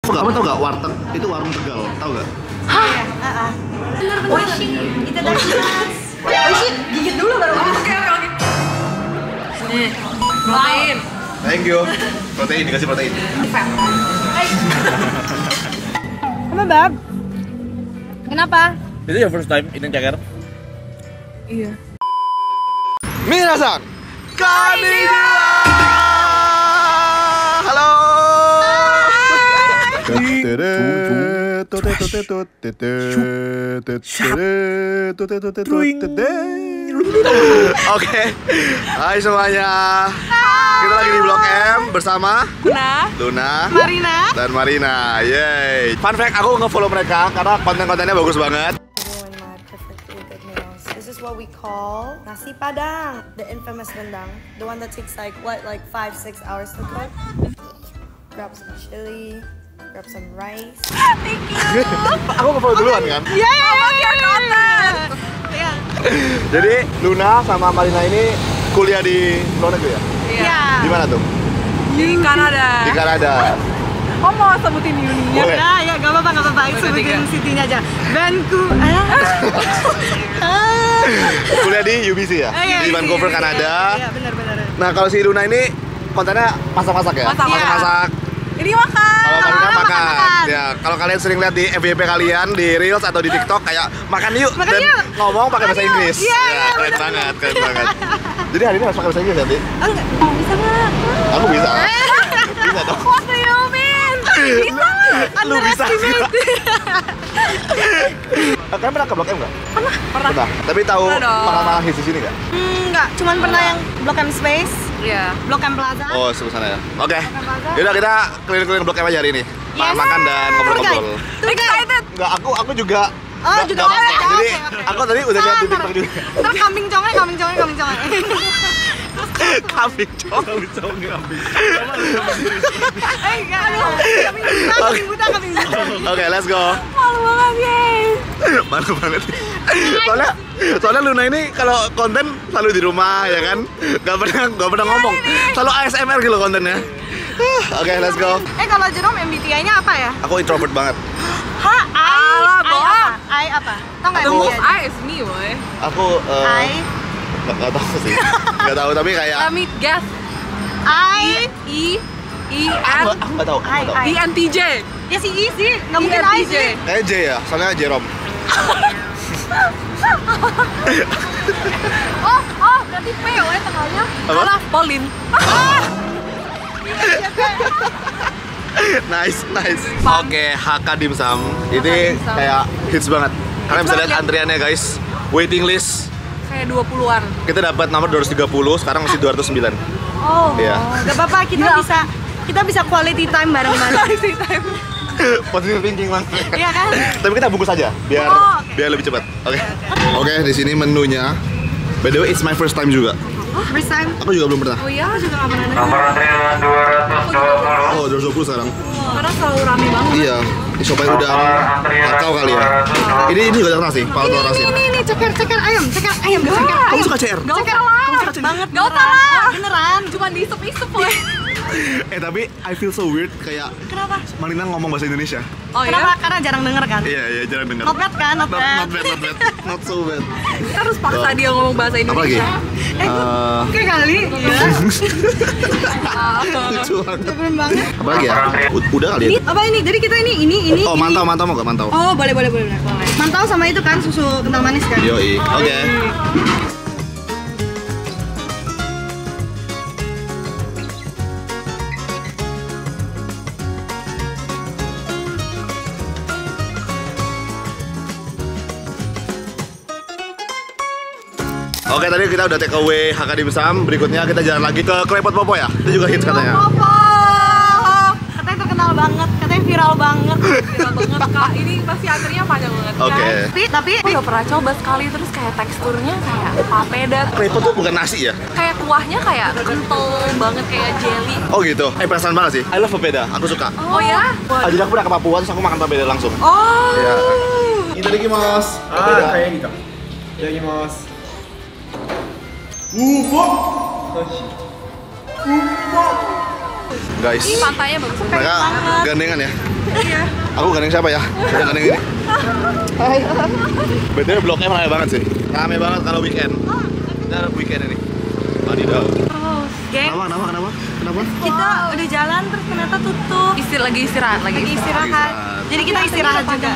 Kamu tau gak warteg itu warung Tegal, tau gak? Hah? Oh shit, itu tadi mas. Oh shit, gigit dulu baru. Oke. Nih, protein. Thank you. Protein, dikasih protein. Apa bab? Kenapa? Itu your first time eating ceker? Iya. Minasan, konnichiwa. Halo. Oke, hai semuanya. Kita lagi di Blok M bersama Luna, dan Marina. Yeay. Fun fact, aku nge-follow mereka karena konten-kontennya bagus banget. This is what we call nasi padang, the infamous rendang, the one that takes like 5-6 hours to cook. Grab some chili, grab some rice. Thank you. Aku nge-follow duluan kan? Yeah. Jadi Luna sama Marina ini kuliah di luar negeri ya? Iya. Di mana tuh? Di Kanada. Di Kanada. Oh mau sebutin uni-nya? Boleh. Ya gak apa-apa, sebutin city-nya aja. Vancouver. Kuliah di UBC ya? Di Vancouver, Kanada. Iya, benar. Nah kalau si Luna ini kontennya masak-masak ya? Masak-masak. Ini makan. Kalau Marina makan. makan. Ya, kalau kalian sering lihat di FYP kalian di Reels atau di TikTok kayak makan yuk dan ngomong pakai bahasa Inggris. Iya, keren banget. Jadi hari ini harus pakai bahasa Inggris nanti? Enggak, bisa nggak? Aku bisa. Bisa dong. What do you mean? Bisa nggak? Lu bisa. Kalian pernah ke Blok M nggak? Pernah. Tapi tahu makanan hits di sini nggak? Enggak, cuman pernah yang Blok M Space, Iya. Blok M Plaza. Oh, sebelah sana ya. Oke. Yaudah kita keliling-keliling Blok M aja hari ini. Makan dan ngobrol-ngobrol. Excited. Enggak, aku juga. Oh, juga nggak apa-apa. oke. Jadi aku tadi udah lihat di TikTok juga. Terus kambing conge. Kambing Kambing buta. Oke, let's go. Malu banget guys. Malu banget. Soalnya Luna ini kalau konten selalu di rumah ya kan, gak pernah ngomong. Selalu ASMR gitu loh kontennya. Oke, let's go. Kalau Jerome MBTI-nya apa ya? Aku introvert banget. Hah? I apa? Tau nggak The most MBTI? I is me, boy. Aku I nggak tahu sih. Nggak tahu tapi kayak. Let me guess. Aku nggak tahu. ENTJ. Ya si I sih, nggak mungkin I sih. Kayak J ya, soalnya Jerome. Oh, berarti P ya tengahnya. Apa? Salah, Pauline. Nice. Oke, HK Dimsum. Ini Dimsum. kayak hits banget. Kalian bisa lihat banget. antriannya guys. Waiting list. Kayak 20-an. Kita dapat nomor 230, sekarang masih 209. Oh, Iya. nggak apa-apa, kita bisa quality time bareng-bareng. Positive thinking banget. Iya kan? Tapi kita bungkus aja biar oke. biar lebih cepat. Oke, di sini menunya. By the way, it's my first time juga. First time. Aku juga belum pernah. Oh iya, Aku juga nggak pernah. Nomor antrian 220. Oh, 220 sekarang. karena selalu rame banget. Iya, ini sopai udang kacau kali ya. Ini juga ada nasi, pal telur asin. Ini ceker ayam. Kamu suka CR? Gak usah lah. Gak usah lah. Beneran. Cuma diisep-isep woy. Tapi I feel so weird kayak Kenapa? Marina ngomong bahasa Indonesia. Oh Kenapa? ya? Karena jarang denger kan? Iya, jarang dengar. Not bad kan? Not bad. Not so bad. Kita harus paksa dia ngomong bahasa Apa lagi? Indonesia. Oke kali. Iya. Lucu banget. Keren banget. Apa lagi ya? Udah kali ya? Ini apa ini? Jadi kita ini. Oh, mantau mau gak mantau? Oh, boleh. Mantau sama itu kan susu kental manis kan? Yoi, oke. Oke, tadi kita udah take away HK Dimsum. Berikutnya kita jalan lagi ke Klepot Popo ya? Itu juga hits katanya. Apa? Katanya terkenal banget, katanya viral banget. Gila banget kak, ini pasti antrinya panjang banget. Oke. Tapi Aku udah pernah coba sekali terus kayak teksturnya kayak papeda. Klepot tuh bukan nasi ya? Kayak kuahnya kayak kental banget kayak jelly. Oh gitu. Perasaan banget sih. I love papeda. Aku suka. Oh ya? Jadi aku pernah ke Papua terus aku makan papeda langsung. Oh. Iya. Itadakimasu. Papeda. いただきます。 Ubo. guys. Ini pantainya bagus. Mereka gandengan ya. Iya. Aku gandeng siapa ya? Saya gandeng ini. BTW Blok M rame banget sih. Rame banget kalau weekend. Kita weekend ini. Wadidaw. Geng, Kenapa? kita udah jalan terus ternyata tutup. Lagi istirahat. Lagi istirahat. Jadi kita istirahat juga.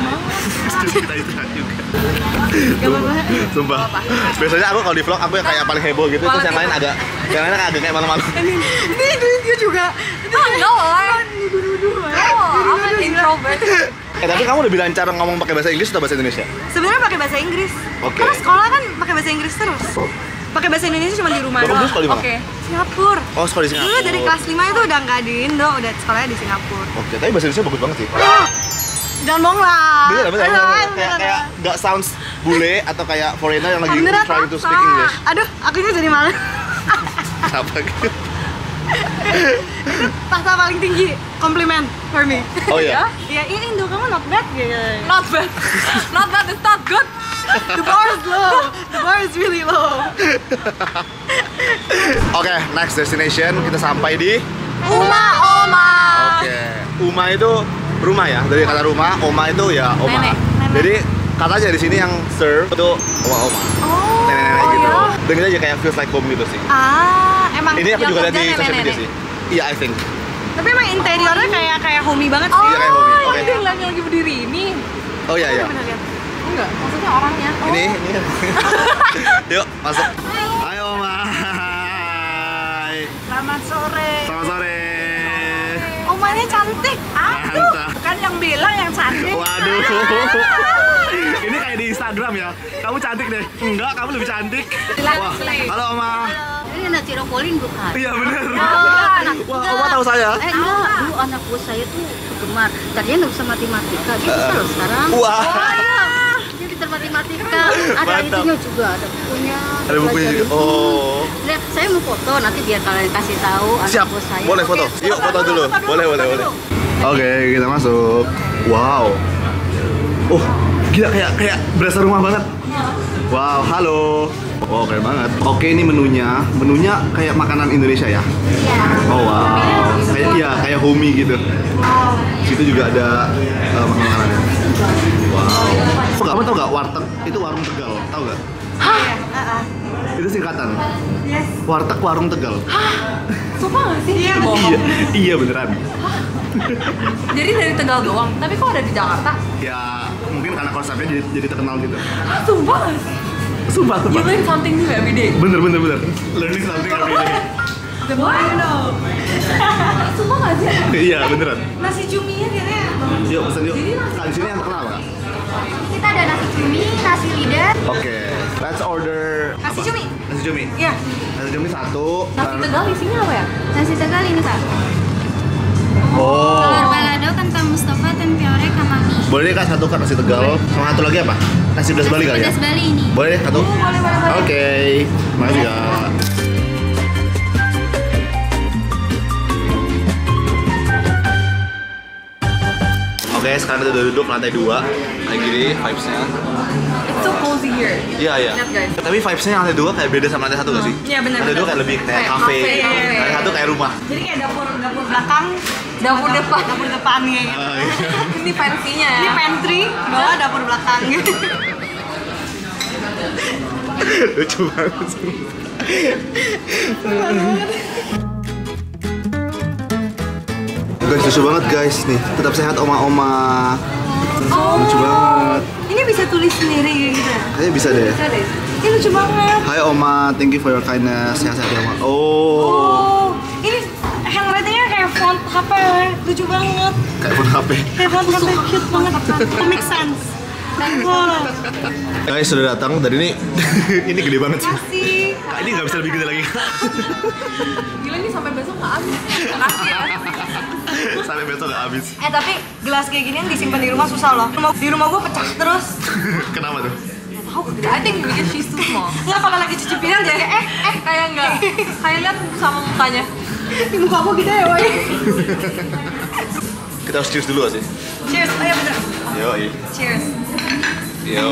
Kita istirahat juga. Sumpah. Biasanya aku kalau di vlog aku yang kayak paling heboh gitu, terus yang lain agak kayak malu-malu. Ini dia juga. No, I'm an introvert. Tapi kamu lebih lancar ngomong pakai bahasa Inggris atau bahasa Indonesia? Sebenarnya pakai bahasa Inggris. Oke. Karena sekolah kan pakai bahasa Inggris terus. Pakai bahasa Indonesia cuma di rumah Bapak dulu sekolah di mana? Oke. Singapura. Oh, sekolah di Singapura. Dulu dari kelas 5 itu udah nggak di Indo, udah sekolahnya di Singapura. Oke, tapi bahasa Indonesia bagus banget sih. Jangan bohong lah. Bener. Kayak nggak sounds bule atau kayak foreigner yang lagi Beneran trying to speak apa? English. Aduh, akunya jadi malu. Kenapa gitu? Tahta paling tinggi, komplimen for me. Oh iya? Iya, ini Indo kamu not bad gitu. Not bad. Not bad, it's not good. The bar is low. The bar is really low. Oke, next destination kita sampai di Oma. Oke. Uma itu rumah ya, dari kata rumah, oma itu ya oma. Nenek. Jadi katanya di sini yang serve itu oma-oma. Oh. Nenek-nenek gitu. ya. Dan kita aja kayak feels like home gitu sih. Emang Ini aku yang juga lihat di kerja social media nenek-nenek. sih. Iya, I think. Tapi emang interiornya kayak homey banget Oh, sih. Iya, kayak homey. Oke. ini yang lagi berdiri ini. Oh iya iya. Bener lihat. Enggak, maksudnya orangnya. Oh. Ini. Yuk, masuk. Hai Oma. Hai. Selamat sore. Selamat sore. Omanya cantik. Mantap. Kan yang bilang yang cantik. Waduh. Ini kayak di Instagram ya. Kamu cantik deh. Enggak, kamu lebih cantik. Wah. Halo Oma. Ini anak Ciropolin bukan? Iya bener. Anak Wah, Oma tahu saya. enggak, dulu anak buah saya tuh penggemar. Tadinya nggak bisa matematika, dia bisa loh sekarang. Wah. Dia pintar matematika. Ada Mantap. itunya juga, ada bukunya. Ada bukunya juga. Oh. Lihat, saya mau foto nanti biar kalian kasih tahu anak Siap. buah saya. Boleh foto. Yuk foto dulu. Boleh. Oke, kita masuk. Wow. Oh, gila kayak berasa rumah banget. Wow, halo. Oh, keren banget. Oke, ini menunya. Menunya kayak makanan Indonesia ya? Oh, wow. Kayak homey gitu. Situ juga ada makanan-makanannya. Wow. Oh, kamu tau gak warteg? Itu warung Tegal, tau gak? Itu singkatan. Yes. Warteg warung Tegal. Sumpah nggak sih? Iya. Iya beneran. Jadi dari Tegal doang, tapi kok ada di Jakarta? Ya, mungkin karena konsepnya jadi terkenal gitu. Sumpah nggak sih? Sumpah. You learn something new every day. Bener. Learning something every day. The more you know. Sumpah nggak sih? Iya, beneran. Nasi cuminya kayaknya. Yuk, pesen yuk. Nah, di sini yang terkenal nggak? Kita ada nasi cumi, nasi lidah. Oke, let's order Nasi apa? cumi? Nasi cumi. Iya. Nasi cumi satu. Nasi Tegal isinya apa ya? Nasi Tegal ini Kak. Oh. Telur balado, kentang Mustafa, tempe orek, sama mie. Boleh deh Kak, satu kan nasi Tegal. Sama satu lagi apa? Nasi pedas Bali kali ya? Pedas Bali ini. Boleh deh, satu? Oke. Makasih Kak. Oke, sekarang kita udah duduk lantai 2. Kayak gini vibes-nya. It's so cozy here. Iya. Lihat, guys. Tapi vibes-nya yang lantai 2 kayak beda sama lantai 1 gak sih? Iya, benar. Lantai 2 kayak lebih kayak cafe. cafe. Lantai 1 kayak rumah. Jadi kayak dapur belakang, Dapur depan. dapur depannya gitu. Ini fancy-nya Ini ya. pantry, bawah dapur belakang gitu. Lucu banget sih. Guys, lucu banget guys nih. Tetap sehat oma-oma. Lucu banget. Ini bisa tulis sendiri gitu. Kayaknya bisa deh. Ini lucu banget. Hai oma, thank you for your kindness. Sehat-sehat ya oma. Oh. Oh, ini handwritingnya kayak font HP, lucu banget. Kayak phone HP. Kayak font HP cute banget. Make sense. Wow. Guys, sudah datang. Dan ini ini gede banget sih. Makasih. Kak, ini nggak bisa lebih gede lagi. Gila ini sampai besok nggak habis. Makasih ya. Sampai besok nggak habis. Tapi gelas kayak ginian disimpan di rumah susah loh. Di rumah gue pecah terus. Kenapa tuh? I think because she's too small. Nggak, kalau lagi cuci piring jadi Kayak enggak. Kayak lihat sama mukanya. di muka gue gede ya, woy. Kita harus cheers dulu sih. Cheers, oh iya bener. Yo, Cheers. yo.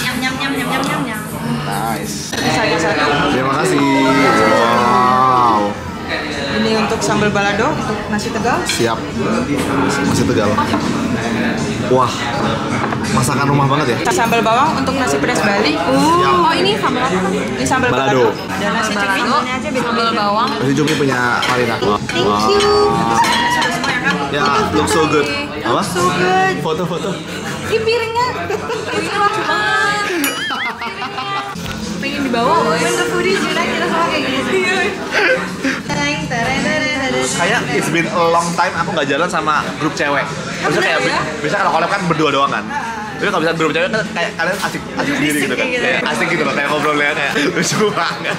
Nyam nyam nyam nyam nyam nyam nyam. Nice. Saya satu. Terima kasih. Wow. Ini untuk sambal balado, untuk nasi Tegal. Siap. Masih Tegal. Wah. Masakan rumah banget ya. Sambal bawang untuk nasi pedas Bali. Oh, ini sambal apa? Ini sambal Balado. balado. Dan nasi cumi. Balado, sambal bawang. Nasi cumi punya Marina. Thank you. Ya, look so good. Apa? So good. Foto-foto. Ini piringnya. Ini lucu banget. Pengen dibawa loh ya. When the foodies unite, kita semua kayak gini. Tereng, tereng, tereng, tereng. Kayak it's been a long time aku nggak jalan sama grup cewek. Maksudnya kayak bisa kalau collab kan berdua doang kan. Tapi kalau bisa grup cewek kan kayak kalian asik sendiri gitu kan. Kayak asik gitu loh, kayak ngobrolnya kayak lucu banget.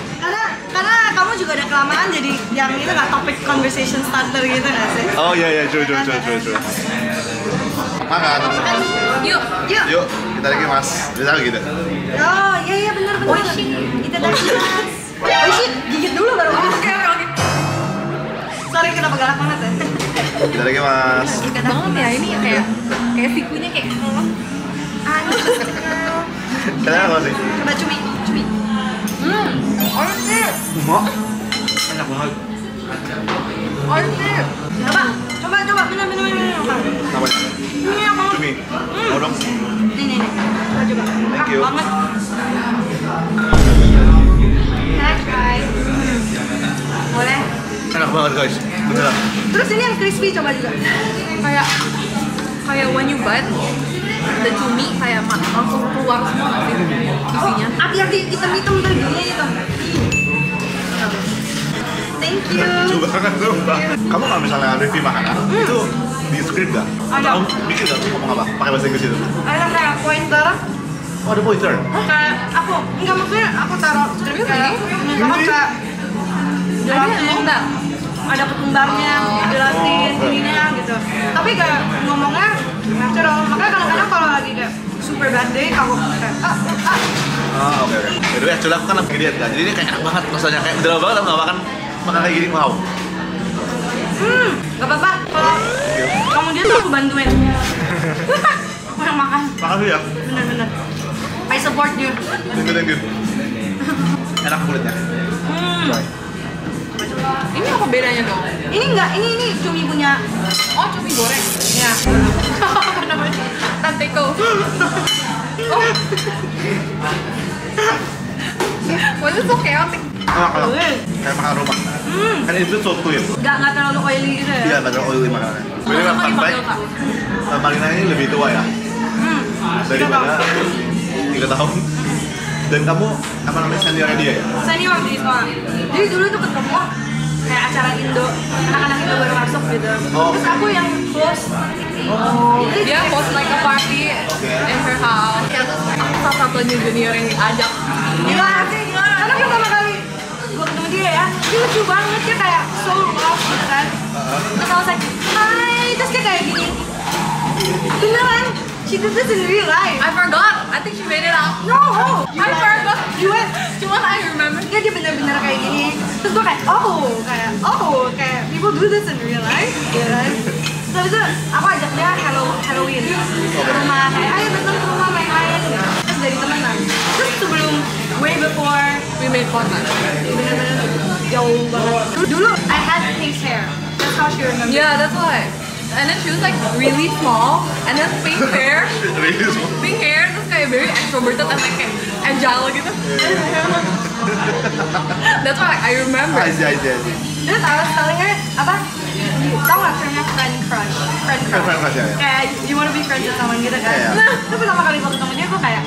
Karena kamu juga ada kelamaan jadi yang itu nggak topik conversation starter gitu nggak sih? Oh iya, true. Makan. Yuk. Yuk, kita lagi mas. Bisa gitu. Oh iya benar. Kita dari mas. Oh shit, gigit dulu baru. Oke. Sorry kenapa galak banget ya? Kita lagi mas. Dekat banget ya ini kayak sikunya kayak Kalian apa sih? Coba cumi. Order. Mak. Enak banget. Order. Coba bener. Apa? Ini yang mau. Cumi. Mau dong. Nih. Coba. Thank you. Banget. Try. Boleh. Enak banget guys. Beneran. Terus ini yang crispy coba juga. Kayak when you bite the cumi kayak langsung keluar semua nggak sih isinya. Yang hitam-hitam terginya itu. Thank you. Coba kan sumpah. Kamu kalau misalnya review makanan itu di script nggak? Ada. Kamu mikir nggak ngomong apa? Pakai bahasa Inggris itu? Ada kayak pointer. Oh ada pointer. Kayak aku enggak maksudnya aku taruh script kayak kayak jelasin Enggak. ada ketumbarnya, jelasin ininya gitu. Tapi kayak ngomongnya natural. Makanya kadang-kadang kalau lagi kayak super bad day aku kayak Oke. Jadi actually aku kan lagi diet kan. Jadi ini kayak enak banget rasanya. Kayak udah lama banget aku nggak makan kayak gini. Wow. Gak apa-apa. Kalau kamu dia tuh aku bantuin. Aku yang makan. Makasih ya. Bener. I support you. Thank you. Enak kulitnya. Ini apa bedanya dong? Ini enggak, ini cumi punya. Oh, cumi goreng. Ya. Apa namanya? Tanteko. Oh. Was it so chaotic? Enak. Kayak makan rumah. Kan itu so clean. Enggak terlalu oily gitu ya. Iya, nggak terlalu oily makanannya. Jadi Apa fun fact, dipanggil, Kak? Marina ini lebih tua ya. Daripada 3 tahun. Dan kamu apa namanya seniornya dia ya? Senior di sekolah. Jadi dulu tuh ketemu kayak acara Indo, anak-anak Indo baru masuk gitu. Terus aku yang host. Dia host like a party in her house. Ya terus aku salah satunya junior yang diajak. Gila sih, karena pertama kali gue ketemu dia ya, dia lucu banget, dia kayak so love gitu kan. Terus I was like, hai, terus dia kayak gini. Beneran, she did this in real life. I forgot. I think she made it up. No, I forgot. Cuman I remember. Dia bener-bener kayak gini. Terus gue kayak, kayak people do this in real life, gitu kan. Terus itu aku ajak dia Halloween ke rumah, kayak ayo datang ke rumah main-main gitu. Terus jadi temenan. Terus sebelum way before We made contact. bener-bener jauh banget. Dulu I had pink hair. That's how she remembers. Yeah, that's why. And then she was like really small, and then pink hair, terus kayak very extroverted and like kayak agile gitu. That's why like, I remember. I see. Terus I was telling her apa? Tau gak termnya friend crush? Friend crush ya. Kayak you wanna be friends with someone gitu kan? Iya. Nah, itu pertama kali gue ketemu dia gue kayak,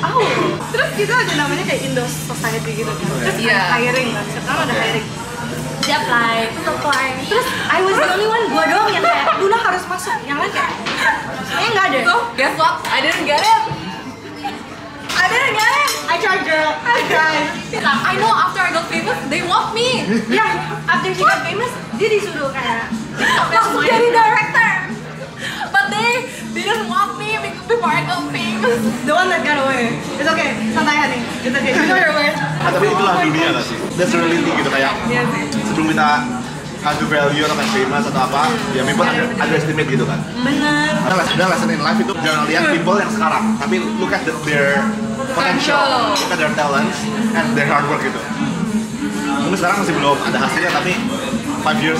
terus gitu aja namanya kayak Indo Society gitu kan. Terus Iya. hiring kan, sekarang ada hiring. Dia apply, terus I was the only one, gue doang yang kayak Luna harus masuk, yang lain kayak nggak ada. So guess what? I didn't get it. I tried girl, I tried. I know after I got famous, they want me. Ya, after she got famous, dia disuruh kayak Langsung jadi director. But they didn't want me before I got famous. the one that got away. It's okay, santai honey. It's okay, you know your words. Tapi itulah dunia nggak sih? That's reality gitu kayak Iya sih. sebelum kita have to value atau kayak famous atau apa, ya people underestimate gitu kan. Bener. Ada lesson in life itu jangan lihat people yang sekarang, tapi look at their potential. Look at their talents and their hard work gitu. Mungkin sekarang masih belum ada hasilnya, tapi 5 years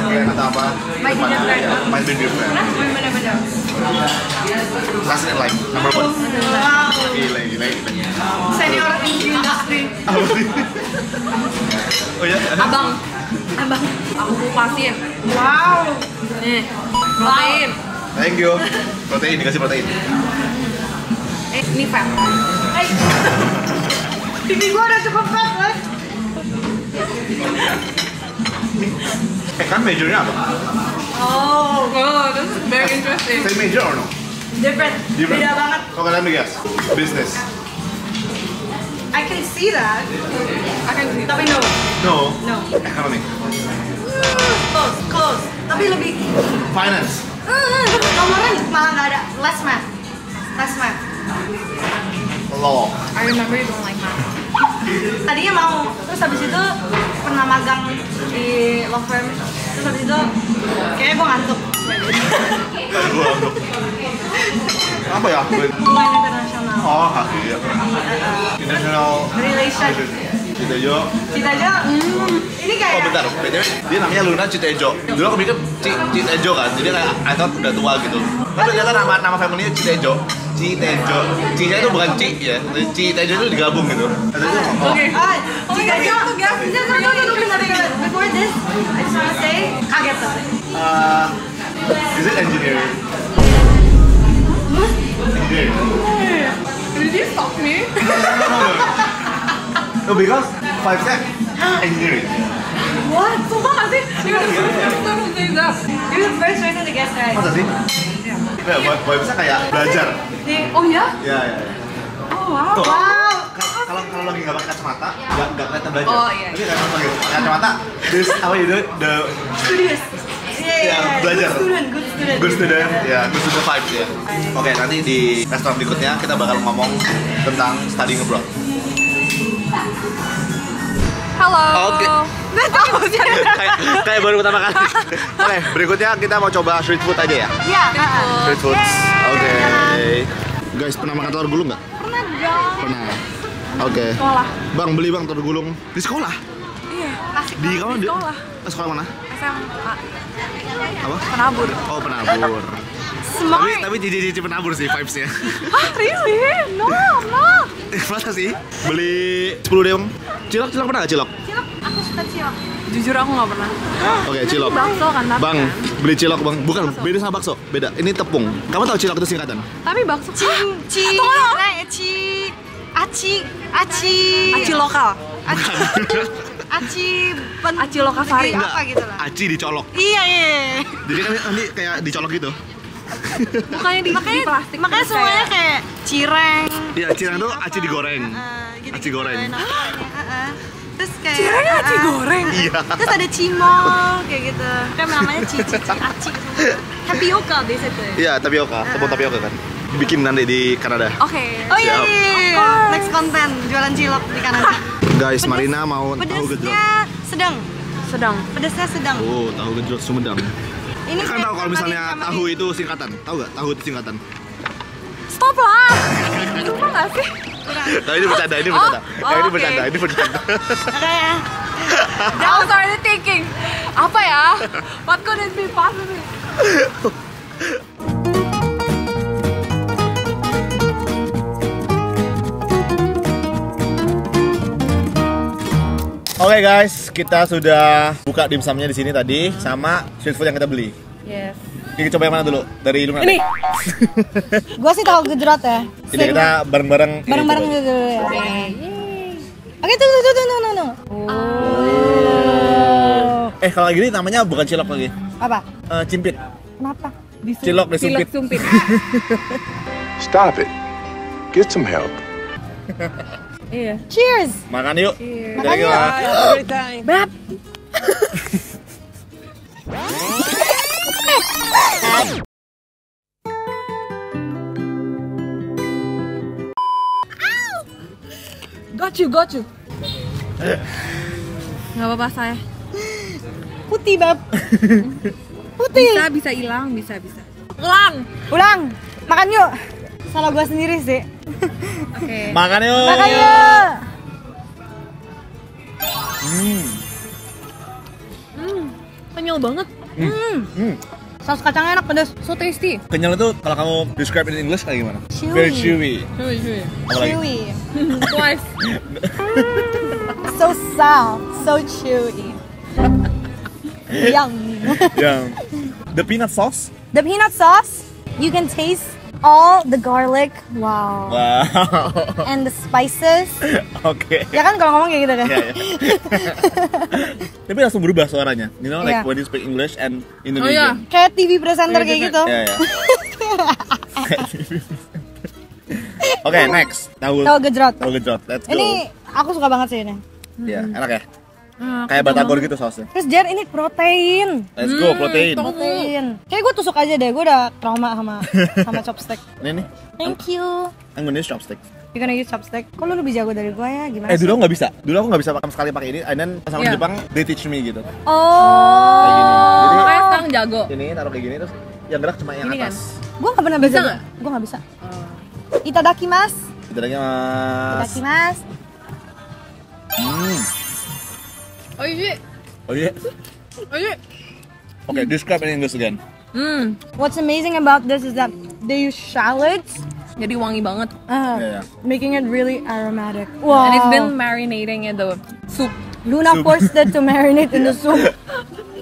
kayak atau apa Might be different. might be different. Bener-bener. Last in line, number 1. Gila. Senior in the industry. Apa sih? Oh ya? Abang. Aku kupasin. Wow. Nih, protein. Thank you. Protein, dikasih protein. Ini fat. Pipi gua udah cukup fat, loh. Kan majornya apa? Oh, This is very interesting. Same major or no? different. Beda banget. Okay, let me guess. Business. I can see that. Tapi no. No. No. Economy. Close. Tapi lebih. Finance. Kemarin malah nggak ada. Less math. Law. I remember you don't like math. Tadinya mau, terus habis itu pernah magang di law firm. Terus habis itu kayaknya gue ngantuk. Gua untuk. Apa ya? Hubungan internasional. Oh, iya. International Relation. Citejo. Cita aja. Ini Oh kayak. bentar, BTW dia namanya Luna Citejo. Dulu aku mikir Citejo kan, jadi kayak I thought udah tua gitu. Tapi ternyata nama family-nya Citejo. C-nya itu bukan C ya, Citejo itu digabung gitu. Okay. Oh my god, no, bentar. Before this, I just wanna say, kaget tuh. Is it engineering? Engineering. Did you stop me? No, because 5 step engineering. What? Sumpah gak sih? You're the first person to say that. You're the first person to guess right. Masa sih? Ya, boleh bisa kayak belajar. Oh ya? Ya. Oh wow. Tuh. Wow. Kalau lagi nggak pakai kacamata, nggak kelihatan belajar. Oh, iya. Tapi kalau pakai kacamata, this how you do it, Studious. Ya, belajar. Good student. Ya, good student vibes ya. Oke, nanti di restoran berikutnya kita bakal ngomong tentang studying abroad. Halo. Oke. Kayak baru pertama kali. Oke, berikutnya kita mau coba street food aja ya. Iya. Street food. Oke. Guys, pernah makan telur gulung nggak? Pernah dong. Pernah. Oke. Sekolah. Bang, beli bang telur gulung di sekolah. Iya. Di kamu di sekolah. Sekolah mana? SMA. Apa? Penabur. Oh, penabur. Smart. Tapi cici penabur sih vibes-nya. Ah, really? No, I'm not. Masa sih? Beli 10 deh, Bang. Cilok pernah nggak cilok? Cilok, aku suka cilok. Jujur aku nggak pernah. Oke, cilok. Bakso kan tapi Bang, kan? beli cilok, Bang. Bukan, beda sama bakso. Beda. Ini tepung. Kamu tahu cilok itu singkatan? Tapi bakso. Aci lokal. Aci lokal sari. Apa gitu lah. Aci dicolok. Iya. Jadi kan nanti kayak dicolok gitu. Bukannya di plastik. Makanya semuanya kayak cireng. Iya, cireng tuh aci digoreng. Aci goreng. Terus kayak Cireng aci goreng. Iya. Terus ada cimol kayak gitu. Kan namanya cici aci. Tapioka biasa tuh. Iya, tapioka. Tepung tapioka kan. Bikin nanti di Kanada. Oke. Oh iya. Siap. Next konten jualan cilok di Kanada. Guys, Marina mau tahu gejrot. Pedesnya sedang. Pedesnya sedang. Oh, tahu gejrot Sumedang. Ini Kan tahu kalau misalnya tahu itu singkatan. Tahu nggak? Tahu itu singkatan. Stop lah. Sumpah nggak sih? Nah, ini bercanda. Ini oke. bercanda. Makanya. I was already thinking. Apa ya? What could it be possibly? Oke guys, kita sudah buka dimsumnya di sini tadi sama street food yang kita beli. Yes. Kita coba yang mana dulu? Dari Luna. Ini. Gua sih tahu gejrot ya. Kita bareng-bareng. Bareng-bareng ini dulu ya. Oke, tuh. kalau gini namanya bukan cilok lagi. Apa? Cimpit. Kenapa? Cilok disumpit. Sumpit. Stop it. Get some help. Iya. Cheers. Makan yuk. Makan yuk. Bab. Got you. Nggak apa-apa saya. Putih, Bab. Putih. Bisa hilang, bisa. Ulang. Makan yuk. salah gua sendiri sih. Oke. Makan yuk. Makan yuk. Kenyal banget. Saus kacangnya enak pedas. So tasty. Kenyal itu kalau kamu describe in English kayak gimana? Chewy. Very chewy. Cuy. Apa lagi? Chewy. Twice. So soft, so chewy. Yum. Yang the peanut sauce. The peanut sauce, you can taste all the garlic, wow, Wow. and the spices. Oke. Ya kan kalau ngomong kayak gitu kan? Iya, iya. Tapi langsung berubah suaranya. You know, like Iya. when you speak English and Oh Indonesian. ya. Kayak TV presenter kayak gitu. Iya, iya. Oke, next. Tahu Gejrot. gejrot. Let's go. Ini aku suka banget sih ini. Iya, enak ya. Kayak batagor gitu sausnya. Terus Jer, ini protein. Let's go, protein. Protein. Kayak gue tusuk aja deh, gue udah trauma sama chopstick. Ini nih. Thank you. I'm gonna use chopstick. You gonna use chopstick? Kok lu lebih jago dari gue ya? Gimana sih? Dulu aku nggak bisa. Dulu aku nggak bisa makan sekali pakai ini. And then pas aku di Iya. Jepang, they teach me gitu. Oh. Kayak gini. Jadi Makanya sekarang jago. ini taruh kayak gini terus yang gerak cuma yang Ini kan? atas. Gue gak pernah Bisa belajar. nggak? Gue gak bisa. Itadakimasu. Kita lagi mas. Itadakimasu. Oh iya. Oh iya. Oh iya. Oke, describe in English again. What's amazing about this is that they use shallots, Jadi wangi banget. Iya, iya. making it really aromatic. Wow. And it's been marinating in the soup. Luna forced it to marinate in the soup.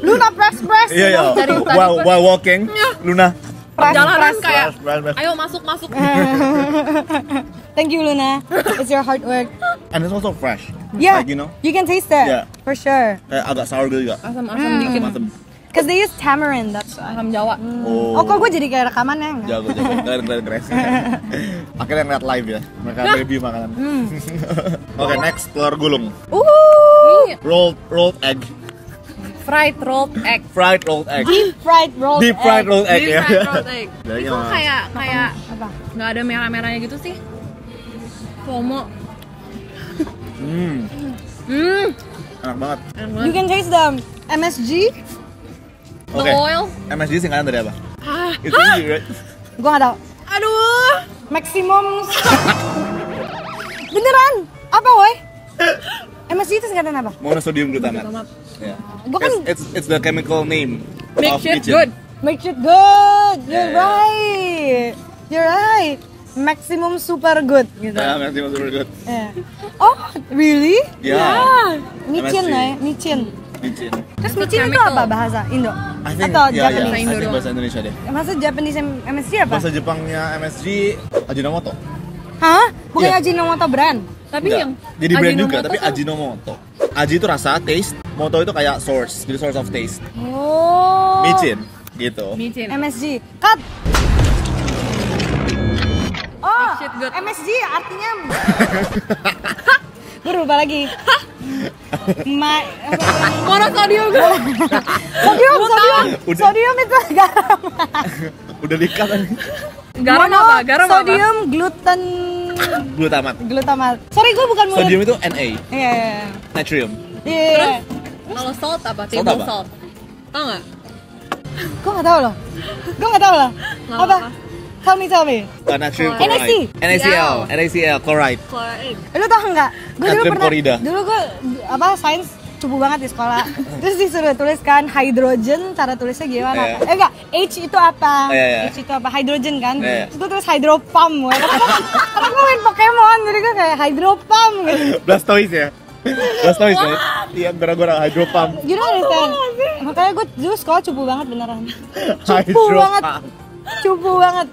Luna press. Iya, iya. Dari tadi While walking, Luna. Press. Jalanan kayak, Press. ayo masuk. Thank you, Luna. It's your hard work. And it's also fresh. Yeah, Like, you know, can taste it Yeah. for sure. kayak agak sour gitu juga. Asam-asam dikit. Asam. Cause they use tamarind, that's why. Asam Jawa. Oh. Oh, kok gue jadi kayak rekamannya? Enggak? Jago. Keren. Akhirnya ngeliat live ya. Mereka review makanan. Oke, next telur gulung. Ini Rolled egg. fried rolled egg. Fried rolled egg. Deep fried rolled Deep fried egg. rolled egg Deep ya. fried rolled egg. Dari Itu Mas. kayak Apa? nggak ada merah-merahnya gitu sih. Fomo. Enak banget. Enak You banget. can taste the MSG. The Oke. oil. MSG singkatan dari apa? Ah. Itu easy, right? Gue gak tau. Aduh. Maximum. Beneran? Apa woi? MSG itu singkatan apa? Monosodium glutamate. Yeah. Gua kan- It's the chemical name Make of shit kitchen. good. Make it good. You're Yeah. right. You're right. Maximum super good gitu. Yeah, maximum super good. Yeah. Oh, really? Yeah. Micin MSG. lah ya, micin. Micin. Terus micin itu chemical. apa bahasa Indo? I think, Atau yeah, Japanese? I Indo think doang. bahasa Indonesia deh. Maksud Japanese MSG apa? Bahasa Jepangnya MSG Ajinomoto. Hah? Bukan Iya. Ajinomoto brand? Tapi Enggak. yang Jadi brand juga, Ajinomoto tapi tuh- Ajinomoto. Aji itu rasa, taste. Moto itu kayak source, jadi source of taste. Oh. Micin, gitu. micin. MSG. Cut. Oh, Shit good. MSG artinya gue lupa lagi. Monosodium gue. Udah. Sodium itu garam. Udah dikat kan? Garam apa? Garam apa? Sodium gluten Glutamat. Sorry, gue bukan murid. Sodium itu Na, Iya. natrium. Iya. Kalau salt apa? Salt Table apa? salt. Tau nggak? Gue nggak tahu loh. Nggak Apa? apa-apa. Tell me. Natrium NaC. chloride. NaCl, chloride. Chloride. Lu tau nggak? Gue dulu Natrium pernah. klorida. Dulu gue sains cupu banget di sekolah. Terus disuruh tuliskan hydrogen, cara tulisnya gimana? Iya. Enggak, H itu apa? Iya, iya. H itu apa? Hydrogen kan? Iya. Terus gue tulis hydropump. Karena gue main Pokemon, jadi gue kayak hydropump gitu. Blastoise ya? Blastoise ya? Iya, gara-gara hydropump. You don't understand. Makanya gue dulu sekolah cupu banget beneran. Cupu Hydropump. banget. Cupu banget.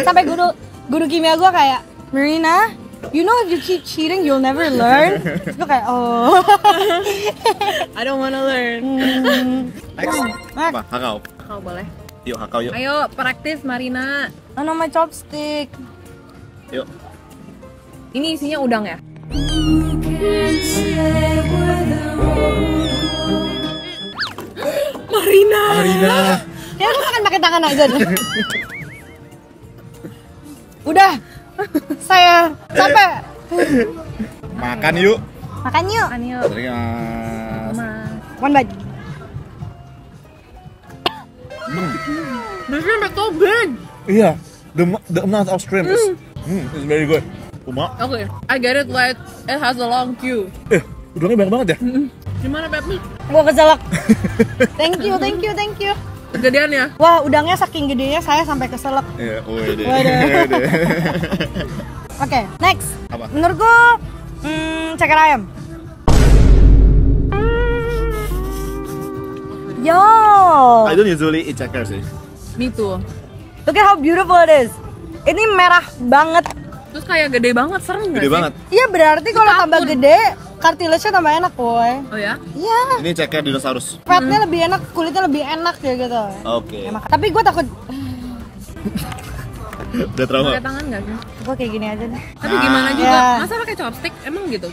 Sampai guru kimia gue kayak, Marina, you know if you keep cheating you'll never learn. Terus gue kayak, oh. I don't wanna learn. Next, apa? Hakau. Kau boleh. Yuk, hakau yuk. Ayo praktis Marina. Ano my chopstick. Yuk. Ini isinya udang ya? Marina. Ya lu makan pakai tangan aja deh. Udah. Saya capek. Makan yuk. Makan yuk. Anil. Dari Mas. One bite. This is so big. Iya, the amount of shrimp is very good. Uma. Okay, I get it like it has a long queue. Udangnya banyak banget ya? Gimana Pep? Gua keselak. Thank you. Gedean ya? Wah, udangnya saking gedenya saya sampai keselak. Iya, wede. Oke, next. Apa? Menurutku, ceker ayam. Yo, I don't usually eat ceker sih. Me too. look at how beautiful it is. Ini merah banget. Terus kayak gede banget, serem nggak Gede sih? banget. Iya, berarti kalau Takut. tambah gede, cartilage-nya tambah enak, boy. Oh ya? Iya, Ini ceker dinosaurus. fatnya lebih enak, kulitnya lebih enak kayak gitu. Oke. Ya, tapi gue takut, Udah trauma. Pakai tangan nggak sih? gue kayak gini aja deh. Tapi gimana juga? Ya. Masa pakai chopstick? Emang gitu?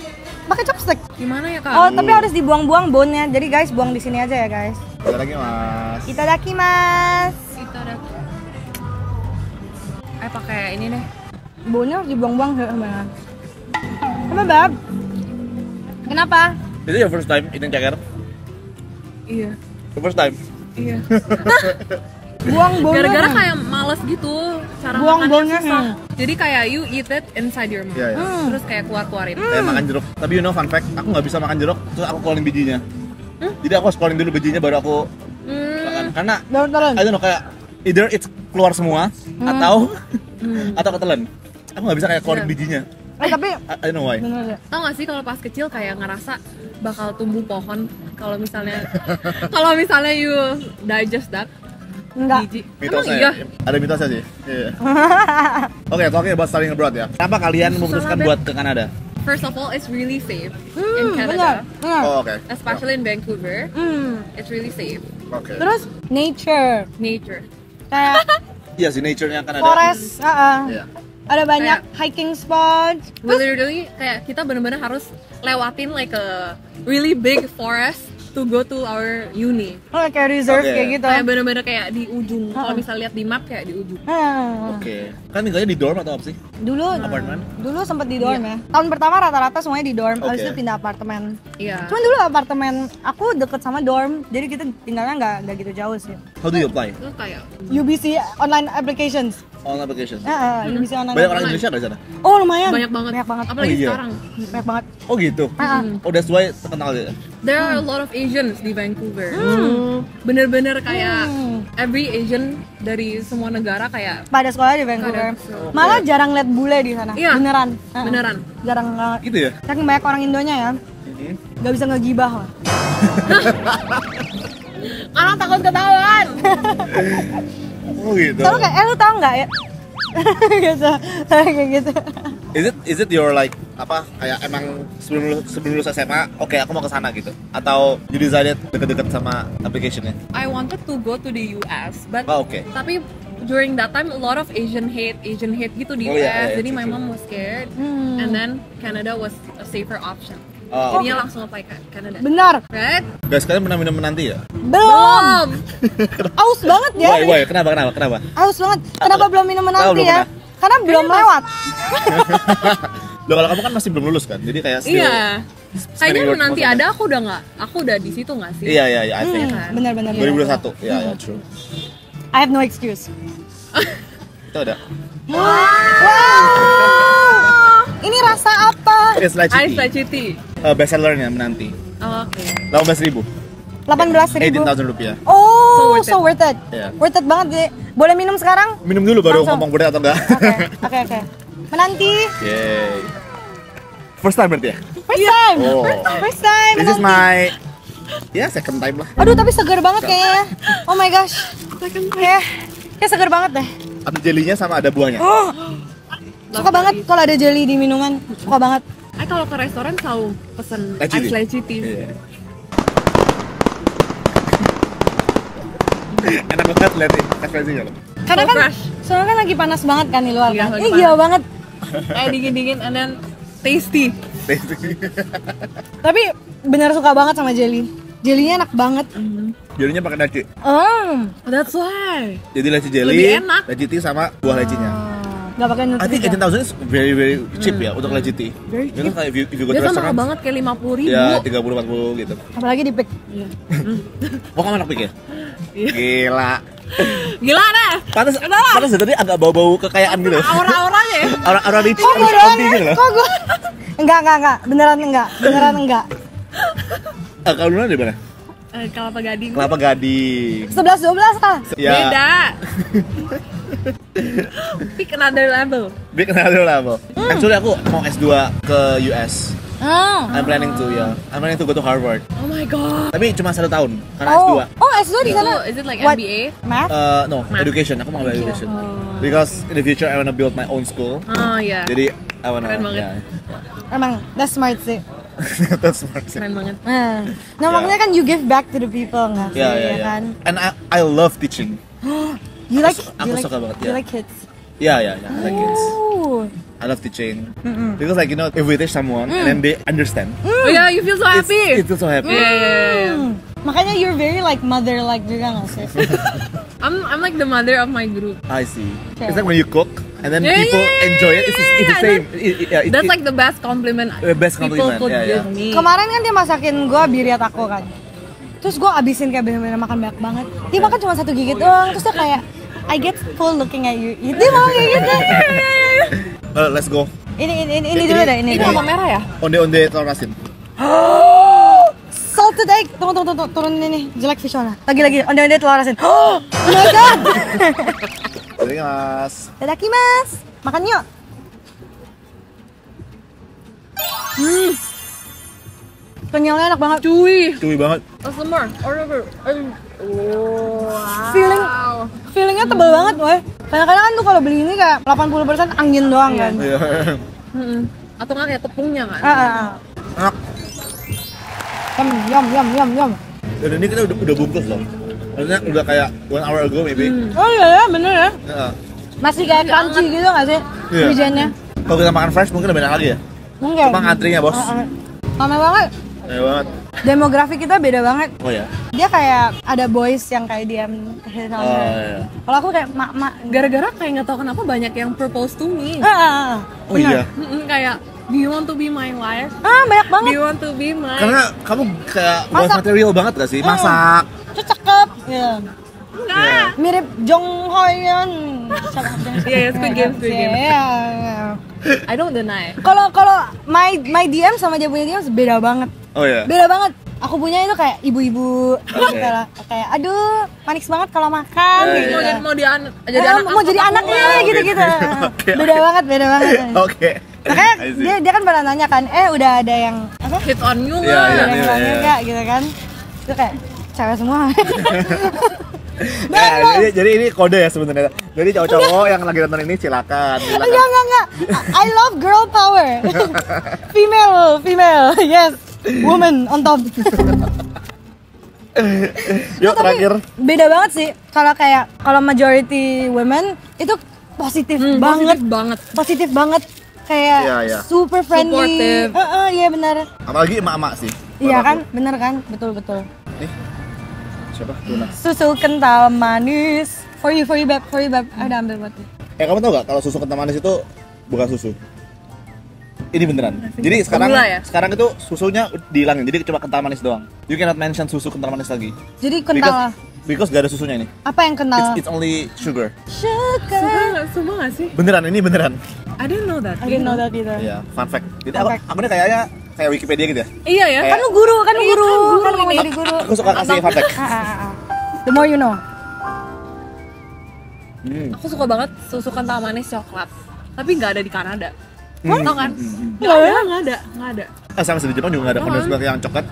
Pakai chopstick. Gimana ya kak? Oh, tapi harus dibuang-buang bone-nya. Jadi guys, buang di sini aja ya guys. Ada lagi mas. Itadakimasu. Kita ada. Pakai ini deh. Bone-nya harus dibuang-buang gimana? Apa, Bab? Kenapa? Is it your first time eating ceker? Iya. Your first time? Iya. Buang bone-nya. Gara-gara kayak males gitu. Cara Buang makannya bone-nya. susah. Jadi kayak you eat it inside your mouth. Iya, iya. Terus kayak keluar-keluarin. Kayak makan jeruk. Tapi you know fun fact, aku nggak bisa makan jeruk, terus aku keluarin bijinya. Jadi aku harus keluarin dulu bijinya baru aku makan. Karena Daun-daun. I don't know, kayak either it's keluar semua atau ketelan. Aku nggak bisa kayak keluarin Iya. bijinya. Tapi I don't know why. bener ya. Tau gak sih kalau pas kecil kayak ngerasa bakal tumbuh pohon kalau misalnya you digest that Enggak. biji. Mitosnya Emang iya? ya? Ada mitosnya sih. Iya. Oke, talking about studying abroad ya. Kenapa kalian memutuskan Beb. buat ke Kanada? First of all, it's really safe in Bener. Canada, Bener. Oh, oke. especially in Vancouver. It's really safe. Oke. Terus nature. Nature. Kayak Iya sih, nature-nya Kanada. forest, Iya. ada banyak hiking spot. We literally kayak kita bener-bener harus lewatin like a really big forest to go to our uni. Oh, kayak reserve Oke. kayak gitu. Kayak bener-bener kayak di ujung. Kalau misalnya lihat di map kayak di ujung. Oke. Kan tinggalnya di dorm atau apa sih? Dulu Apartemen? Dulu sempat di dorm ya. Tahun pertama rata-rata semuanya di dorm, habis Oke. itu pindah apartemen. Iya. Cuman dulu apartemen aku deket sama dorm, jadi kita tinggalnya nggak gitu jauh sih. How do you apply? Terus kayak UBC online applications. On application. UBC online. Banyak orang Indonesia nggak di sana? Oh lumayan. banyak banget. Banyak banget. Apalagi Oh, iya. sekarang. Banyak banget. Oh gitu. Oh that's why terkenal dia. There are a lot of Asians di Vancouver. Bener-bener kayak every Asian dari semua negara kayak Pada sekolah di Vancouver. Ada. Malah jarang lihat bule di sana. Iya. Beneran. beneran. Jarang banget. Gitu ya? Saking banyak orang Indonya ya. Gak bisa ngegibah lah. Karena takut ketahuan. Oh gitu. Selalu kayak, lu tau nggak ya? Gitu, kayak gitu. Is it your like apa kayak emang sebelum lulus SMA, oke aku mau ke sana gitu, atau you decided deket-deket sama application-nya? I wanted to go to the US, but Oh, oke. tapi during that time a lot of Asian hate gitu di Oh, US. iya, iya, Jadi true, my true. mom was scared, and then Canada was a safer option. Oh, Jadinya langsung apply ke Canada. Benar. Right? Guys, kalian pernah minum menanti ya? Belum. Aus banget ya. Why? Kenapa? Aus banget. Kenapa belum minum menanti belum ya? pernah. Karena belum lewat. Loh, kalau kamu kan masih belum lulus kan, jadi kayak still Iya. spending Kayaknya your nanti most of ada aku udah di situ nggak sih? Iya, I think. kan? Benar. 2021, ya, true. I have no excuse. Itu ada. Wow. Ini rasa apa? It's like Ice latte tea. best sellernya menanti. Oh, oke. 18.000, 18.000. 18.000 rupiah. Oh, So so worth it. Iya. Worth it banget deh. Boleh minum sekarang? Minum dulu baru Langsung. ngomong boleh atau enggak. Oke. Menanti. Yay. First time berarti ya? First time. Oh. First time. This is menanti. my second time lah. Aduh, tapi segar banget kayaknya. Oh my gosh. Kayak segar banget deh. Ada jelinya sama ada buahnya. Suka banget kalau ada jelly di minuman. Suka banget. Kalau ke restoran selalu pesen Latte tea. ice latte tea. Iya. Enak banget lihat nih, ekspresinya loh. Karena So kan fresh. soalnya kan lagi panas banget kan di luar Iya, kan. lagi Ini panas. gila banget. Kayak dingin-dingin and then tasty. Tapi bener suka banget sama jelly. Jellynya enak banget. Jelinya pakai daci. That's why. Jadi leci jelly, Lebih enak. leci tea sama buah lecinya. Gak pakai I think Nutella. 18,000 is very cheap ya untuk leci tea. Very Itu kayak if you go to Dia kan mahal restaurant, banget kayak 50.000. ya 30-40 gitu. Apalagi di pick. Oh kamu anak pikir? Gila. Gila deh. Pantas tadi agak bau-bau kekayaan gitu. Aura-auranya ya. Aura rich Kok gue doang gitu ya? loh. Kok gue? Enggak. Beneran enggak. Kalau duluan di mana? Kelapa Gading. Kelapa Gading. 11-12 kah? Ya. Beda. Pick another level. Big another level. Actually aku mau S2 ke US. I'm planning to go to Harvard. Oh my god. Tapi cuma 1 tahun karena S2. Oh, S2 di sana. Is it like What? MBA? Math? No, education. Aku mau ambil education. Because in the future I wanna build my own school. Oh iya. Jadi I wanna. Keren banget. Emang, that's smart sih. That's smart sih. Keren banget. Nah, makanya kan you give back to the people nggak sih, Yeah. kan? And I love teaching. You like, Aku suka banget, you ya. like kids? Yeah. I like kids. Oh. I love teaching. Because like if we teach someone and then they understand, Oh yeah, you feel so happy. it feels so happy. Yeah. Makanya you're very like mother-like juga nggak sih? I'm like the mother of my group. I see. Okay. It's like when you cook and then Yeah, people yeah, enjoy it. It's the same. That's like the best compliment The best compliment, people could yeah. give me. Kemarin kan dia masakin gue biriat aku kan. Terus gue abisin kayak bener-bener makan banyak banget. Dia makan cuma 1 gigit doang. Terus dia kayak I get full looking at you. Dia mau kayak gitu. Let's go. Ini dulu deh, ini Ini dulu. apa merah ya? Onde telur asin. Salted egg. Tunggu, turunin ini. Jelek visualnya. Lagi. Onde telur asin. Oh my god. Jadi mas. Tadakimasu. Makan yuk. Kenyalnya enak banget. Chewy. Banget. What's the more? Order. Wow. Feelingnya tebal banget, woy. Kadang-kadang kan tuh kalau beli ini kayak 80% angin doang kan. Iya. Atau nggak kayak tepungnya kan? Enak. Yum. Dan ini kita udah bungkus loh. Maksudnya udah kayak 1 hour ago maybe. Oh iya, bener ya. Iya. Masih kayak crunchy gitu nggak sih? Iya. Wijennya. Kalau kita makan fresh mungkin lebih enak lagi ya. Enggak. Cuma antrinya bos. Lama banget. Ya banget. Demografi kita beda banget. Oh ya. Dia kayak ada boys yang kayak diam hit on her. Iya. Kalau aku kayak mak. Gara-gara kayak nggak tahu kenapa banyak yang propose to me. Oh iya. Kayak do you want to be my wife? Banyak Do banget. you want to be my? Karena kamu kayak boss Masak. material banget gak sih? Masak. Itu cakep. Iya. Enggak. Mirip Jong Hoyeon. Iya, Squid Game. Iya. I don't deny. Kalau my DM sama dia punya DM beda banget. Oh iya. Beda banget. Aku punya itu kayak ibu-ibu Oke. kayak aduh manis banget kalau makan gitu. Mau jadi anaknya gitu. Oke. Beda banget. Oke. Makanya I see. dia kan pernah nanya kan, udah ada yang apa? hit on you Iya, lah. iya. Ada yang bilangnya enggak gitu kan. Itu kayak cewek semua. Jadi ini kode ya sebenarnya. Jadi cowok-cowok yang lagi nonton ini silakan. Enggak. I love girl power. Female. Yes. Woman on top. Yuk terakhir. Beda banget sih. Kalau majority women itu positif Positif banget. Kayak Iya. super friendly. Supportive. Iya benar. Apalagi emak-emak sih. Iya kan? Bener kan? Betul. Siapa? Luna. Susu kental manis. For you beb. Ada ambil buat lu. Kamu tau gak kalau susu kental manis itu bukan susu? Ini beneran. Jadi Gula ya? sekarang itu susunya dihilangin. Jadi cuma kental manis doang. You cannot mention susu kental manis lagi. Jadi kental. Because gak ada susunya ini. Apa yang kental? It's only sugar. Sugar. Semua nggak sih? Beneran, ini beneran. I didn't know that. I didn't know that either. Iya, fun fact. Jadi Fun fact. aku ini kayaknya kayak Wikipedia gitu ya. Iya ya. Kan lu guru. Kan Iya, mau ini. jadi guru. Aku suka kasih fun fact. The more you know. Aku suka banget susu kental manis coklat. Tapi nggak ada di Kanada. Hmm. Tau kan? Nggak ada. Sama sih di Jepang juga nggak ada condensed milk yang coklat.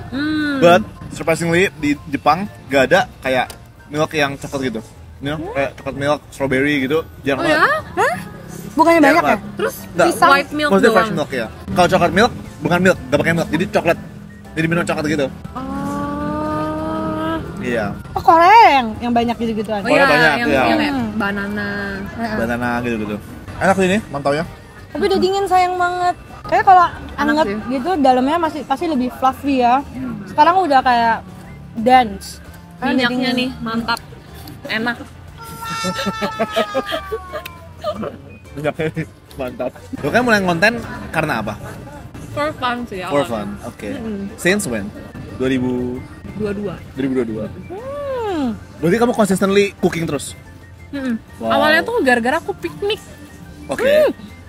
But surprisingly di Jepang nggak ada kayak milk yang coklat gitu. Kayak coklat milk, strawberry gitu. Jarang banget. Bukannya Jarang banyak ya? banget. Terus Nggak, white milk maksudnya doang. fresh milk ya. Kalau coklat milk bukan milk, nggak pakai milk, jadi coklat. Jadi minum coklat gitu. Iya. Oh Korea yang banyak gitu-gituan. Oh iya, banyak, yang iya. kayak banana. Banana gitu. Enak sih ini, mantaunya. Tapi udah dingin sayang banget. Kayak kalau anget sih. gitu dalamnya masih pasti lebih fluffy ya. Sekarang udah kayak dense. Karena udah Minyaknya dingin. nih mantap. Enak. Mantap. Lo kan mulai konten karena apa? For fun sih ya. For fun. Oke. Since when? 2022. 22. Berarti kamu consistently cooking terus? Wow. Awalnya tuh gara-gara aku piknik. Oke.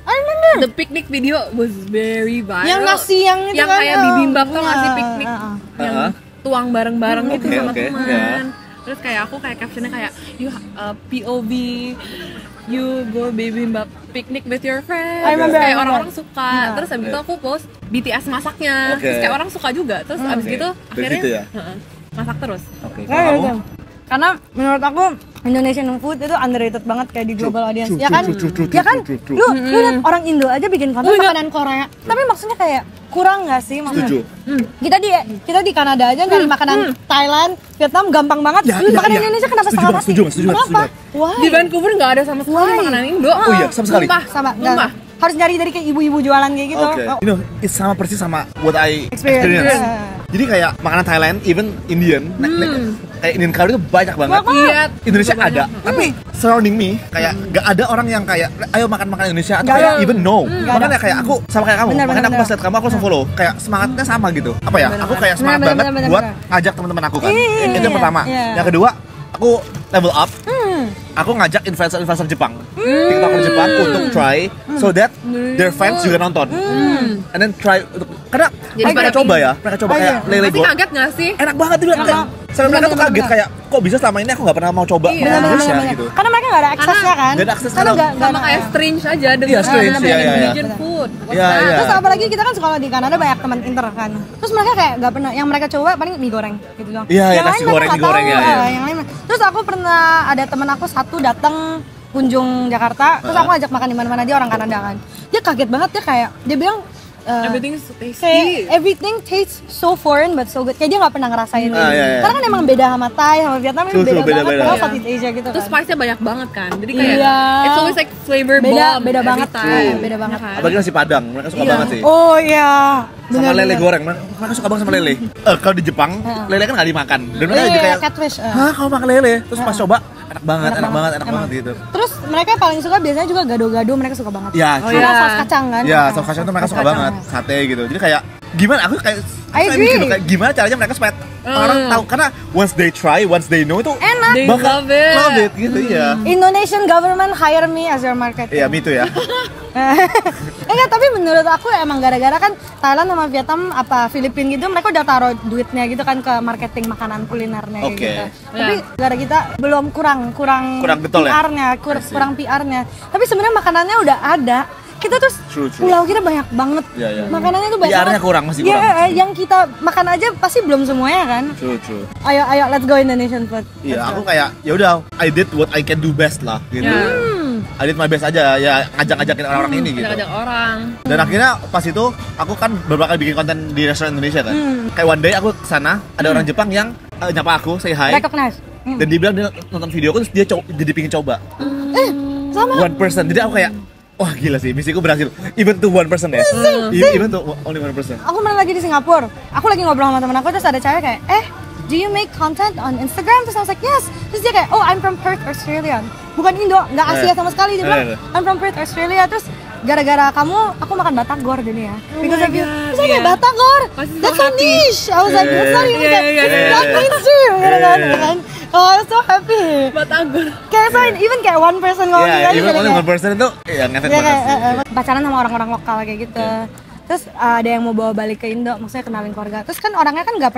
I remember. The picnic video was very viral. Yang nasi yang itu yang kan, kayak bibimbap tuh ngasih piknik. Yang Heeh. tuang bareng-bareng gitu Oke, sama oke, teman. ya. Terus kayak aku kayak captionnya kayak you POV you go bibimbap picnic with your friends. I remember, Terus kayak I remember. orang-orang suka. Terus abis itu aku post BTS masaknya. Oke. Terus kayak orang suka juga. Terus abis Oke. gitu Dari akhirnya situ ya? masak terus. Oke. Ya, Kalau kamu? gitu. Karena menurut aku Indonesian food itu underrated banget kayak di global audience. true, Ya kan? true, Ya kan? true. Lu lihat orang Indo aja bikin konten makanan Korea. Tapi maksudnya kayak kurang nggak sih maksudnya? Setuju. Kita di Kanada aja nyari makanan Thailand, Vietnam gampang banget. Ya, Makanan ya. Indonesia kenapa Setuju setengah banget, mati? setuju banget, setuju banget, Kenapa? setuju Why? Di Vancouver nggak ada sama sekali Why? makanan Indo. Oh iya, sama sekali. Sumpah. Sama, Sumpah. harus nyari dari kayak ibu-ibu jualan kayak gitu. Oke. Oh, You know, it's sama persis sama what I Experience. experience. Yeah. Jadi kayak makanan Thailand, even Indian, kayak Indian curry itu banyak banget. Iya. Indonesia ada, tapi surrounding me kayak gak ada orang yang kayak ayo makan makan Indonesia atau Gak kayak ada. even no. Gak Makanya ada. kayak aku sama kayak kamu, Benar, makanya benar, aku pas lihat kamu aku langsung follow. Kayak semangatnya sama gitu. Apa ya? Aku kayak semangat Benar, banget benar, buat benar. ngajak teman-teman aku kan. Iya, Itu yang pertama. iya. Yang kedua, aku level up. Aku ngajak influencer Jepang, TikToker Jepang untuk try so that their fans juga nonton. And then try untuk karena Jadi mereka pada coba ya, mereka coba kayak lele Pasti goreng. kaget nggak sih? Enak banget dia bilang. Sampai mereka tuh kaget kayak kok bisa selama ini aku nggak pernah mau coba Iya. makanan Indonesia Benar-benar. gitu. Karena mereka nggak ada aksesnya kan? Nggak ada akses Karena karena- Sama kayak strange aja dengan Iya, strange, iya, iya. Indonesian food. Iya, iya. Terus apalagi kita kan sekolah di Kanada banyak teman inter kan. Terus mereka kayak nggak pernah, yang mereka coba paling mie goreng gitu doang. Iya, iya, Yang nasi lain mereka goreng, nggak mie goreng, tahu, ya, iya. Yang lain. Terus aku pernah ada teman aku satu datang kunjung Jakarta, terus aku ajak makan di mana-mana, dia orang Kanada kan. Dia kaget banget, dia kayak dia bilang Everything is kayak tasty. everything tastes so foreign but so good. Kayak dia nggak pernah ngerasain itu. Ah, iya, iya. Karena kan emang beda sama Thai, sama Vietnam itu True, beda true, banget. beda-beda. Padahal Iya. Southeast Asia gitu Terus kan. spice-nya banyak banget kan. Jadi kayak Iya. it's always like flavor Beda- bomb. beda every banget. time. Beda banget. Ya kan? Apalagi nasi Padang, mereka suka banget sih. Oh iya. Sama Benar, lele benar. goreng, mereka suka banget sama lele. Kalau di Jepang, lele kan nggak dimakan. Dan mereka Iya, jadi kayak, catfish. hah kamu makan lele? Terus pas coba, enak banget Emang. gitu. Terus mereka paling suka biasanya juga gado-gado, mereka suka banget. Ya, Sama iya. saus kacang kan? ya saus kacang tuh mereka Saus suka kacang. banget, sate gitu. Jadi kayak gimana? Aku kayak I saya agree. mikir kayak gimana caranya mereka supaya orang tahu karena once they try, once they know itu Enak. They bakal love it. gitu ya. Indonesian government hire me as your market. Iya, me too ya. Enggak, tapi menurut aku emang gara-gara kan Thailand sama Vietnam apa Filipina gitu mereka udah taruh duitnya gitu kan ke marketing makanan kulinernya kayak Oke. gitu. Tapi gara kita belum kurang Kurang betul ya? PR-nya, kurang PR-nya. Tapi sebenarnya makanannya udah ada. Kita terus True. pulau kita banyak banget. Iya, iya. Makanannya tuh banyak. PR-nya banget. kurang, masih Iya, kurang. yang kita makan aja pasti belum semuanya kan. True. Ayo let's go Indonesian food. Iya, aku kayak ya udah I did what I can do best lah gitu. I did my best aja ya ngajak-ngajakin orang-orang ini gitu. Ajak orang. Dan akhirnya pas itu aku kan beberapa kali bikin konten di restoran Indonesia kan. Kayak one day aku kesana ada orang Jepang yang nyapa aku, say hi. Recognize. Dan dia bilang dia nonton video aku terus dia jadi pingin coba. Sama. One person. Jadi aku kayak wah gila sih, misiku berhasil. Even to one person ya. Even to only one person. Aku pernah lagi di Singapura. Aku lagi ngobrol sama temen aku terus ada cewek kayak, do you make content on Instagram? Terus I was like, yes. Terus dia kayak, oh I'm from Perth, Australia. Bukan Indo, nggak Asia sama sekali. Dia bilang, I'm from Perth, Australia. Terus gara-gara kamu, aku makan batagor jadi ya. Because of you. Terus saya kayak, batagor? Pasti so That's so happy. niche. I was like, that's not even it's not mainstream. Gitu kan. Oh, I was so happy. Batagor. Kayak so, even kayak one person ngomong Ya, aja even jadi only kayak- one person itu ya ngefek Iya, banget kayak sih. pacaran sama orang-orang lokal kayak gitu. Terus ada yang mau bawa balik ke Indo, maksudnya kenalin keluarga. Terus kan orangnya kan nggak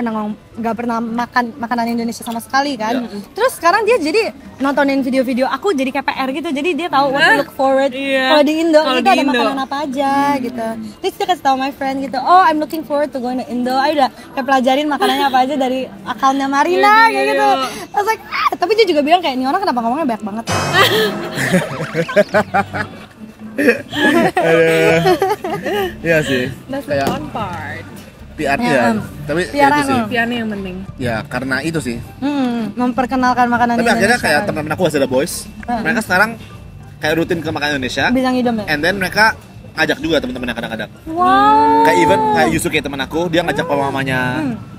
pernah makan makanan Indonesia sama sekali kan. Terus sekarang dia jadi nontonin video-video aku jadi kayak PR gitu. Jadi dia tahu what to look forward. Iya. Kalau di Indo Kalau kita di ada Indo. makanan apa aja gitu. Terus dia kasih tahu my friend gitu. Oh, I'm looking forward to going to Indo. Ayo udah kayak pelajarin makanannya apa aja dari akalnya Marina kayak gitu. I was like, tapi dia juga bilang kayak ini orang kenapa ngomongnya banyak banget. Iya sih. That's the Kayak fun part. PR-nya Ya, ya. Tapi ya PR-an itu sih. lo. Piannya yang penting. Ya karena itu sih. Memperkenalkan makanan Tapi Indonesia. akhirnya kayak teman-teman aku Waseda Boys, mereka sekarang kayak rutin ke makan Indonesia. Bisa ngidam ya? And then mereka ngajak juga teman-temannya kadang-kadang. Wow. Kayak even kayak Yusuke teman aku, dia ngajak mamanya.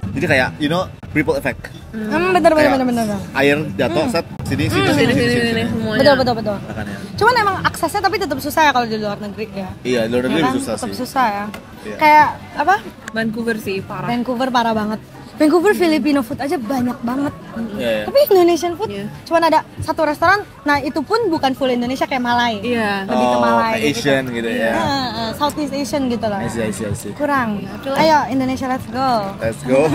Jadi kayak you know ripple effect. Bener. Kayak air jatuh set sini Sini semuanya. Betul. Makanya. Cuman emang aksesnya tapi tetap susah ya kalau di luar negeri ya. Iya, luar negeri Ya kan? susah Tetap sih. susah ya. Iya. Kayak apa? Vancouver sih parah. Vancouver parah banget. Vancouver Filipino food aja banyak banget. Iya. Tapi Indonesian food cuma ada satu restoran. Nah itu pun bukan full Indonesia kayak Malay. Iya. Lebih ke Malay. Kayak Asian gitu ya. Southeast Asian gitu lah. I see. Kurang. Ayo Indonesia, let's go. Let's go.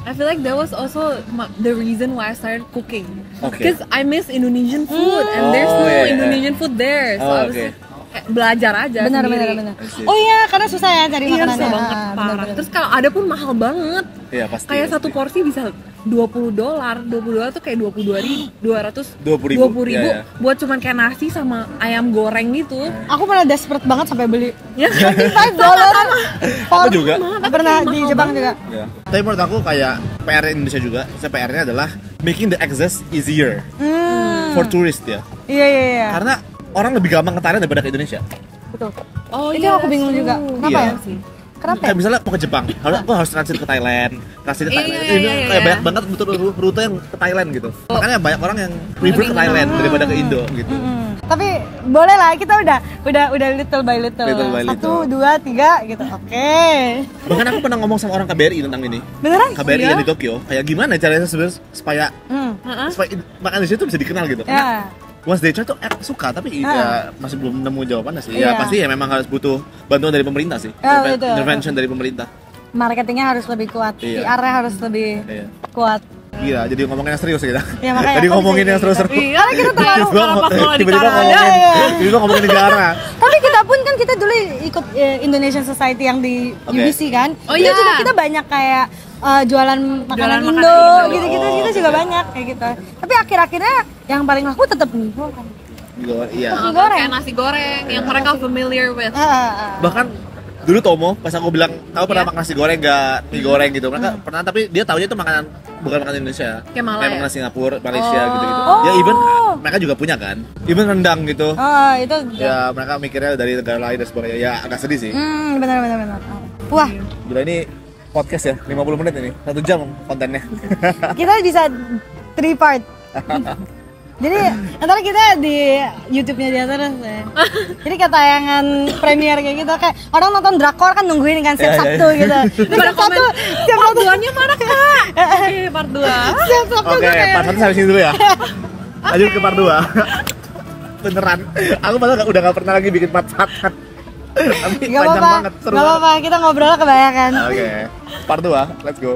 I feel like that was also the reason why I started cooking. Okay. Because I miss Indonesian food and there's no Indonesian food there. So I was kayak belajar aja Benar. sendiri. Oh iya, karena susah ya cari Iya, makanannya. susah banget, parah. Terus kalau ada pun mahal banget. Iya, pasti. Kayak satu porsi bisa $20. $20 tuh kayak 22.200 20.000. Iya. buat cuman kayak nasi sama ayam goreng gitu. Aku pernah desperate banget sampai beli Ya. $25. Aku juga. Pernah di Jepang juga. Ya. Tapi menurut aku kayak PR Indonesia juga, PR-nya adalah making the access easier for tourists ya. Iya. Karena orang lebih gampang ke Thailand daripada ke Indonesia. Betul. Oh Itu iya, aku bingung juga. Kenapa Iya. ya? Kenapa ya? Kayak misalnya mau ke Jepang, aku harus transit ke Thailand, transit ke Thailand. Ini Iya. kayak banyak banget rute yang ke Thailand gitu. Makanya banyak orang yang prefer ke Thailand daripada ke Indo gitu. Tapi boleh lah, kita udah little by little. Little by little. 1, 2, 3 gitu. Oke. Bahkan aku pernah ngomong sama orang KBRI tentang ini. Beneran? KBRI yang di Tokyo, kayak gimana caranya sebenarnya supaya makanan di situ bisa dikenal gitu. Ya. Once they try tuh suka, tapi ya masih belum nemu jawabannya sih. Ya Iya. pasti ya memang harus butuh bantuan dari pemerintah sih. Betul. Intervention dari pemerintah. Marketingnya harus lebih kuat, Iya. PR-nya harus lebih Iya. kuat. Gila, jadi ngomongin yang serius kita. Ya, makanya Jadi aku ngomongin bisa yang seru-seru. Iya, karena kita terlalu Tiba-tiba ngomongin negara. Tapi kita pun kan kita dulu ikut Indonesian Society yang di UBC kan. Oh Itu iya. juga kita banyak kayak jualan makanan makanan Indo Indo. gitu-gitu kita juga banyak kayak gitu. Tapi akhir-akhirnya yang paling laku tetap mie kan. Iya. Goreng. Kayak nasi goreng yang mereka familiar with. Bahkan dulu Tomo pas aku bilang kamu pernah makan nasi goreng gak mie goreng gitu, mereka pernah, tapi dia taunya itu makanan bukan makanan Indonesia, Kayak Malay. makanan Singapura, Malaysia gitu-gitu. Oh. Ya even mereka juga punya kan, even rendang gitu. Oh, itu Ya mereka mikirnya dari negara lain dan sebagainya. Ya agak sedih sih. benar. Wah, Gila, ini podcast ya 50 menit ini, 1 jam kontennya. kita bisa 3 part. Jadi antara kita di YouTube-nya dia terus ya. Jadi kayak tayangan premier kayak gitu, kayak orang nonton drakor kan nungguin kan setiap Sabtu gitu. Terus setiap Sabtu, Part 2-nya mana Kak? Oke, part 2. setiap Sabtu Oke, gue kayak part 1 sampai sini dulu ya. Lanjut ke part 2. Beneran. Aku padahal udah gak pernah lagi bikin part 1. Tapi Gak panjang apa-apa, banget, seru gak banget. apa-apa, kita ngobrol kebanyakan. Oke, part 2, let's go.